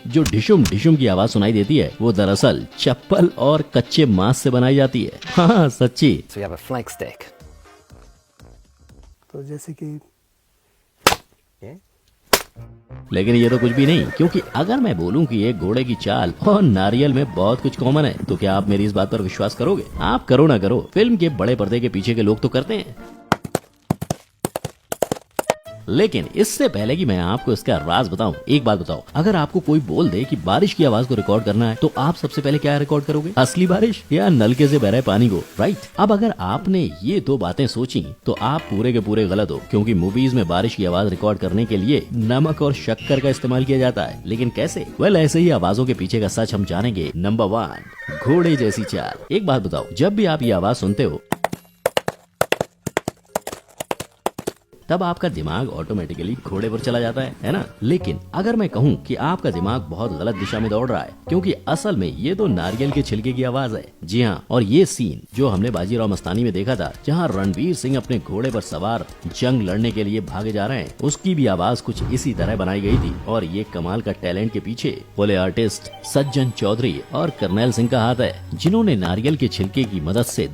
जो ढिशुम ढिशुम की आवाज सुनाई देती है वो दरअसल चप्पल और कच्चे मांस से बनाई जाती है। हाँ सच्ची। So we have a flank steak. तो जैसे कि लेकिन ये तो कुछ भी नहीं, क्योंकि अगर मैं बोलूं कि एक घोड़े की चाल और नारियल में बहुत कुछ कॉमन है तो क्या आप मेरी इस बात पर विश्वास करोगे? आप करो ना करो, फिल्म के बड़े पर्दे के पीछे के लोग तो करते हैं। लेकिन इससे पहले कि मैं आपको इसका राज बताऊं, एक बात बताओ, अगर आपको कोई बोल दे कि बारिश की आवाज को रिकॉर्ड करना है तो आप सबसे पहले क्या रिकॉर्ड करोगे? असली बारिश या नलके से बह रहे पानी को? राइट। अब अगर आपने ये दो बातें सोची तो आप पूरे के पूरे गलत हो, क्योंकि मूवीज में बारिश की आवाज रिकॉर्ड करने के लिए नमक और शक्कर का इस्तेमाल किया जाता है। लेकिन कैसे? ऐसे ही आवाजों के पीछे का सच हम जानेंगे। नंबर 1, घोड़े जैसी चाल। एक बात बताओ, जब भी आप ये आवाज सुनते हो तब आपका दिमाग ऑटोमेटिकली घोड़े पर चला जाता है ना? लेकिन अगर मैं कहूँ कि आपका दिमाग बहुत गलत दिशा में दौड़ रहा है, क्योंकि असल में ये तो नारियल के छिलके की आवाज है। जी हाँ, और ये सीन जो हमने बाजीराव मस्तानी में देखा था, जहाँ रणवीर सिंह अपने घोड़े पर सवार जंग लड़ने के लिए भागे जा रहे हैं, उसकी भी आवाज कुछ इसी तरह बनाई गई थी। और ये कमाल का टैलेंट के पीछे बोले आर्टिस्ट सज्जन चौधरी और करनैल सिंह का हाथ है, जिन्होंने नारियल के छिलके की मदद से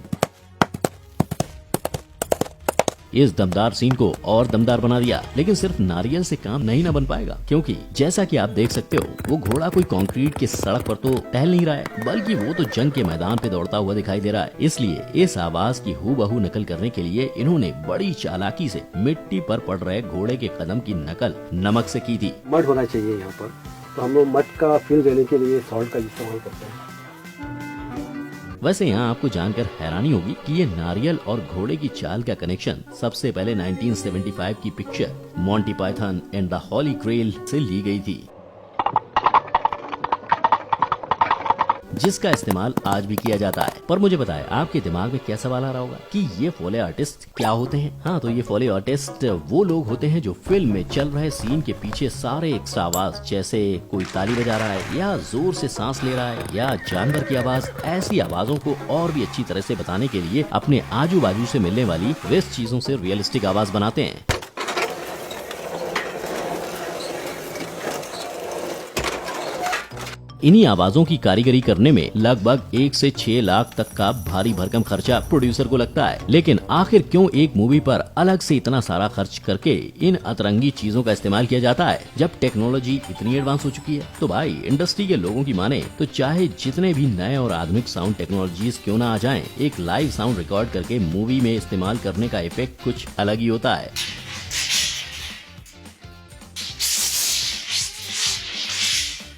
इस दमदार सीन को और दमदार बना दिया। लेकिन सिर्फ नारियल से काम नहीं ना बन पाएगा, क्योंकि जैसा कि आप देख सकते हो, वो घोड़ा कोई कंक्रीट की सड़क पर तो टहल नहीं रहा है, बल्कि वो तो जंग के मैदान पे दौड़ता हुआ दिखाई दे रहा है। इसलिए इस आवाज की हूबहू नकल करने के लिए इन्होंने बड़ी चालाकी से मिट्टी पर पड़ रहे घोड़े के कदम की नकल नमक से की थी। मड होना चाहिए यहाँ पर, तो हम लोग मड का फील देने के लिए सॉल्ट का इस्तेमाल करते हैं। वैसे यहाँ आपको जानकर हैरानी होगी कि ये नारियल और घोड़े की चाल का कनेक्शन सबसे पहले 1975 की picture Monty Python and the Holy Grail से ली गई थी, जिसका इस्तेमाल आज भी किया जाता है। पर मुझे बताएं, आपके दिमाग में क्या सवाल आ रहा होगा कि ये फोले आर्टिस्ट क्या होते हैं? हाँ, तो ये फोले आर्टिस्ट वो लोग होते हैं जो फिल्म में चल रहे सीन के पीछे सारे एक्स्ट्रा आवाज, जैसे कोई ताली बजा रहा है या जोर से सांस ले रहा है या जानवर की आवाज, ऐसी आवाजों को और भी अच्छी तरह से बताने के लिए अपने आजू बाजू से मिलने वाली वेस्ट चीजों से रियलिस्टिक आवाज बनाते हैं। इन्हीं आवाजों की कारीगरी करने में लगभग 1 से 6 लाख तक का भारी भरकम खर्चा प्रोड्यूसर को लगता है। लेकिन आखिर क्यों एक मूवी पर अलग से इतना सारा खर्च करके इन अतरंगी चीजों का इस्तेमाल किया जाता है, जब टेक्नोलॉजी इतनी एडवांस हो चुकी है? तो भाई, इंडस्ट्री के लोगों की माने तो चाहे जितने भी नए और आधुनिक साउंड टेक्नोलॉजीज क्यों ना आ जाएं, एक लाइव साउंड रिकॉर्ड करके मूवी में इस्तेमाल करने का इफेक्ट कुछ अलग ही होता है।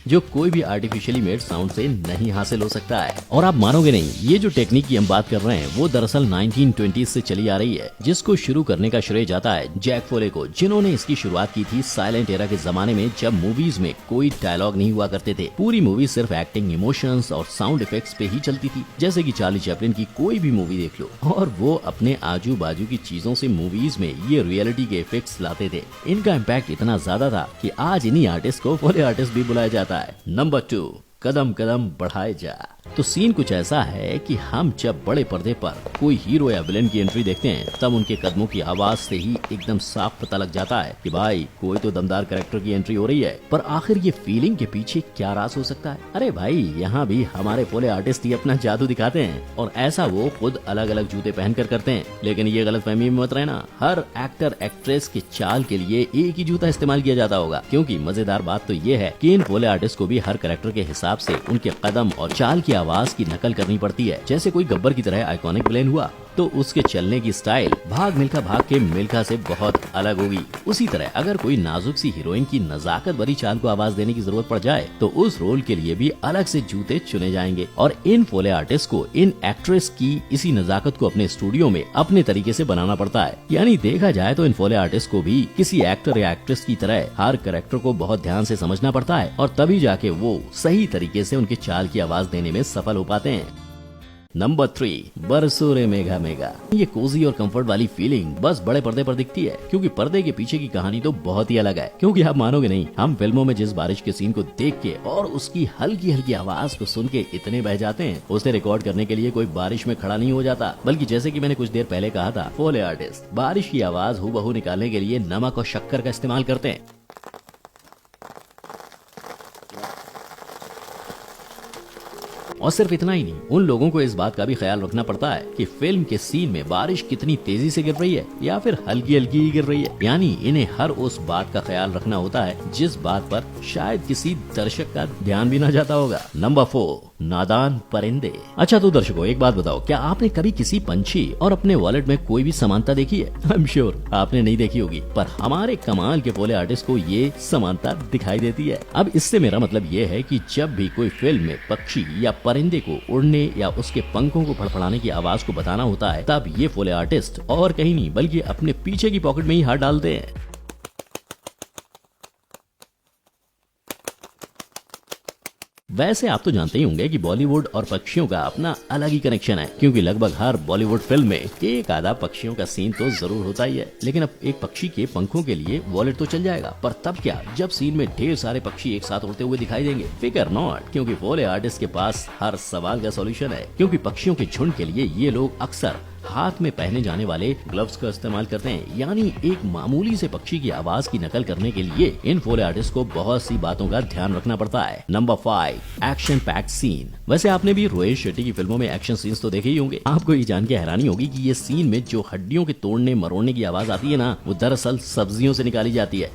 जो कोई भी आर्टिफिशियली मेड साउंड से नहीं हासिल हो सकता है। और आप मानोगे नहीं, ये जो टेक्निक की हम बात कर रहे हैं वो दरअसल 1920 से चली आ रही है, जिसको शुरू करने का श्रेय जाता है जैक फोले को, जिन्होंने इसकी शुरुआत की थी साइलेंट एरा के जमाने में, जब मूवीज में कोई डायलॉग नहीं हुआ करते थे। पूरी मूवी सिर्फ एक्टिंग, इमोशंस और साउंड इफेक्ट्स पे ही चलती थी। जैसे कि चार्ली चैपलिन की कोई भी मूवी देख लो, और वो अपने आजू बाजू की चीजों से मूवीज में ये रियलिटी के इफेक्ट्स लाते थे। इनका इम्पैक्ट इतना ज्यादा था कि आज इन्हीं आर्टिस्ट को फोले आर्टिस्ट भी बुलाया जाता है। नंबर 2, कदम कदम बढ़ाए जा। तो सीन कुछ ऐसा है कि हम जब बड़े पर्दे पर कोई हीरो या विलेन की एंट्री देखते हैं, तब उनके कदमों की आवाज से ही एकदम साफ पता लग जाता है कि भाई कोई तो दमदार कैरेक्टर की एंट्री हो रही है। पर आखिर ये फीलिंग के पीछे क्या राज हो सकता है? अरे भाई, यहाँ भी हमारे फोले आर्टिस्ट ही अपना जादू दिखाते हैं, और ऐसा वो खुद अलग अलग जूते पहनकर करते हैं। लेकिन ये गलतफहमी में मत रहना, हर एक्टर एक्ट्रेस की चाल के लिए एक ही जूता इस्तेमाल किया जाता होगा, क्योंकि मजेदार बात तो ये है कि इन फोले आर्टिस्ट को भी हर कैरेक्टर के हिसाब से उनके कदम और चाल की आवाज की नकल करनी पड़ती है। जैसे कोई गब्बर की तरह आइकॉनिक विलेन हुआ तो उसके चलने की स्टाइल भाग मिल्खा भाग के मिल्खा से बहुत अलग होगी। उसी तरह अगर कोई नाजुक सी हीरोइन की नजाकत भरी चाल को आवाज देने की जरूरत पड़ जाए तो उस रोल के लिए भी अलग से जूते चुने जाएंगे। और इन फोले आर्टिस्ट को इन एक्ट्रेस की इसी नजाकत को अपने स्टूडियो में अपने तरीके से बनाना पड़ता है। यानी देखा जाए तो इन फोले आर्टिस्ट को भी किसी एक्टर या एक्ट्रेस की तरह हर कैरेक्टर को बहुत ध्यान से समझना पड़ता है, और तभी जाके वो सही तरीके से उनकी चाल की आवाज देने में सफल हो पाते हैं। नंबर 3, बरसों रे मेघा मेघा। ये कोजी और कंफर्ट वाली फीलिंग बस बड़े पर्दे पर दिखती है, क्योंकि पर्दे के पीछे की कहानी तो बहुत ही अलग है। क्योंकि आप मानोगे नहीं, हम फिल्मों में जिस बारिश के सीन को देख के और उसकी हल्की हल्की आवाज को सुन के इतने बह जाते हैं, उसे रिकॉर्ड करने के लिए कोई बारिश में खड़ा नहीं हो जाता, बल्कि जैसे कि मैंने कुछ देर पहले कहा था, फोले आर्टिस्ट बारिश की आवाज हूबहू निकालने के लिए नमक और शक्कर का इस्तेमाल करते हैं। और सिर्फ इतना ही नहीं, उन लोगों को इस बात का भी ख्याल रखना पड़ता है कि फिल्म के सीन में बारिश कितनी तेजी से गिर रही है या फिर हल्की हल्की ही गिर रही है। यानी इन्हें हर उस बात का ख्याल रखना होता है जिस बात पर शायद किसी दर्शक का ध्यान भी ना जाता होगा। नंबर 4, नादान परिंदे। अच्छा तो दर्शकों, एक बात बताओ, क्या आपने कभी किसी पंछी और अपने वॉलेट में कोई भी समानता देखी है? आई एम श्योर आपने नहीं देखी होगी, पर हमारे कमाल के पोले आर्टिस्ट को ये समानता दिखाई देती है। अब इससे मेरा मतलब ये है कि जब भी कोई फिल्म में पक्षी या परिंदे को उड़ने या उसके पंखों को फड़फड़ाने की आवाज को बताना होता है, तब ये फोले आर्टिस्ट और कहीं नहीं बल्कि अपने पीछे की पॉकेट में ही हाथ डालते हैं। वैसे आप तो जानते ही होंगे कि बॉलीवुड और पक्षियों का अपना अलग ही कनेक्शन है, क्योंकि लगभग हर बॉलीवुड फिल्म में एक आधा पक्षियों का सीन तो जरूर होता ही है। लेकिन अब एक पक्षी के पंखों के लिए वॉलेट तो चल जाएगा, पर तब क्या जब सीन में ढेर सारे पक्षी एक साथ उड़ते हुए दिखाई देंगे? फिकर नॉट, क्योंकि फोले आर्टिस्ट के पास हर सवाल का सॉल्यूशन है। क्योंकि पक्षियों के झुंड के लिए ये लोग अक्सर हाथ में पहने जाने वाले ग्लव्स का इस्तेमाल करते हैं। यानी एक मामूली से पक्षी की आवाज की नकल करने के लिए इन फोले आर्टिस्ट को बहुत सी बातों का ध्यान रखना पड़ता है। Number 5, action packed scene. वैसे आपने भी रोहित शेट्टी की फिल्मों में एक्शन सीन्स तो देखे ही होंगे। आपको ये जान के हैरानी होगी कि ये सीन में जो हड्डियों के तोड़ने मरोड़ने की आवाज आती है ना, वो दरअसल सब्जियों से निकाली जाती है।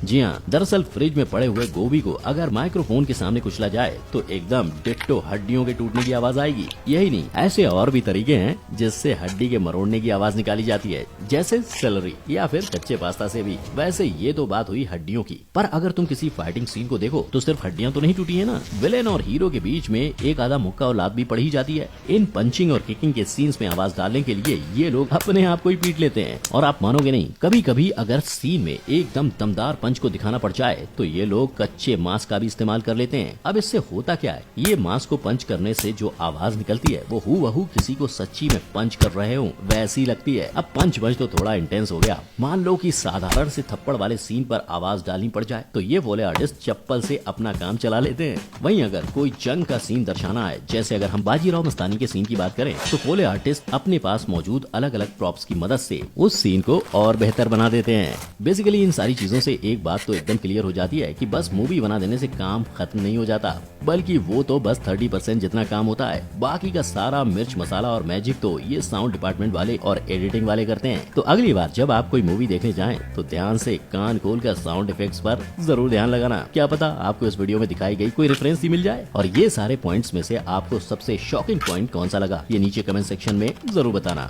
जी हाँ, दरअसल फ्रिज में पड़े हुए गोभी को अगर माइक्रोफोन के सामने कुचला जाए तो एकदम डिट्टो हड्डियों के टूटने की आवाज आएगी। यही नहीं, ऐसे और भी तरीके हैं जिससे हड्डी के मरोड़ने की आवाज निकाली जाती है, जैसे सेलरी या फिर कच्चे पास्ता से भी। वैसे ये तो बात हुई हड्डियों की, पर अगर तुम किसी फाइटिंग सीन को देखो तो सिर्फ हड्डियां तो नहीं टूटी है ना, विलेन और हीरो के बीच में एक आधा मुक्का और लात भी पड़ ही जाती है। इन पंचिंग और किकिंग के सीन्स में आवाज डालने के लिए ये लोग अपने आप को ही पीट लेते हैं। और आप मानोगे नहीं, कभी कभी अगर सीन में एकदम दमदार पंच को दिखाना पड़ जाए तो ये लोग कच्चे मांस का भी इस्तेमाल कर लेते हैं। अब इससे होता क्या है, ये मांस को पंच करने से जो आवाज निकलती है वो हूबहू किसी को सच्ची में पंच कर रहे हो वैसी लगती है। अब पंच तो थोड़ा इंटेंस हो गया। मान लो कि साधारण से थप्पड़ वाले सीन पर आवाज डालनी पड़ जाए तो ये फोले आर्टिस्ट चप्पल से अपना काम चला लेते हैं। वहीं अगर कोई जंग का सीन दर्शाना है, जैसे अगर हम बाजीराव मस्तानी के सीन की बात करें, तो फोले आर्टिस्ट अपने पास मौजूद अलग अलग प्रॉप्स की मदद से उस सीन को और बेहतर बना देते हैं। बेसिकली इन सारी चीजों से एक बात तो एकदम क्लियर हो जाती है कि बस मूवी बना देने से काम खत्म नहीं हो जाता, बल्कि वो तो बस 30% जितना काम होता है। बाकी का सारा मिर्च मसाला और मैजिक तो ये साउंड डिपार्टमेंट वाले और एडिटिंग वाले करते हैं। तो अगली बार जब आप कोई मूवी देखने जाएं तो ध्यान से कान खोलकर साउंड इफेक्ट्स पर जरूर ध्यान लगाना। क्या पता आपको इस वीडियो में दिखाई गई कोई रेफरेंस ही मिल जाए। और ये सारे पॉइंट्स में से आपको सबसे शॉकिंग पॉइंट कौन सा लगा, ये नीचे कमेंट सेक्शन में जरूर बताना।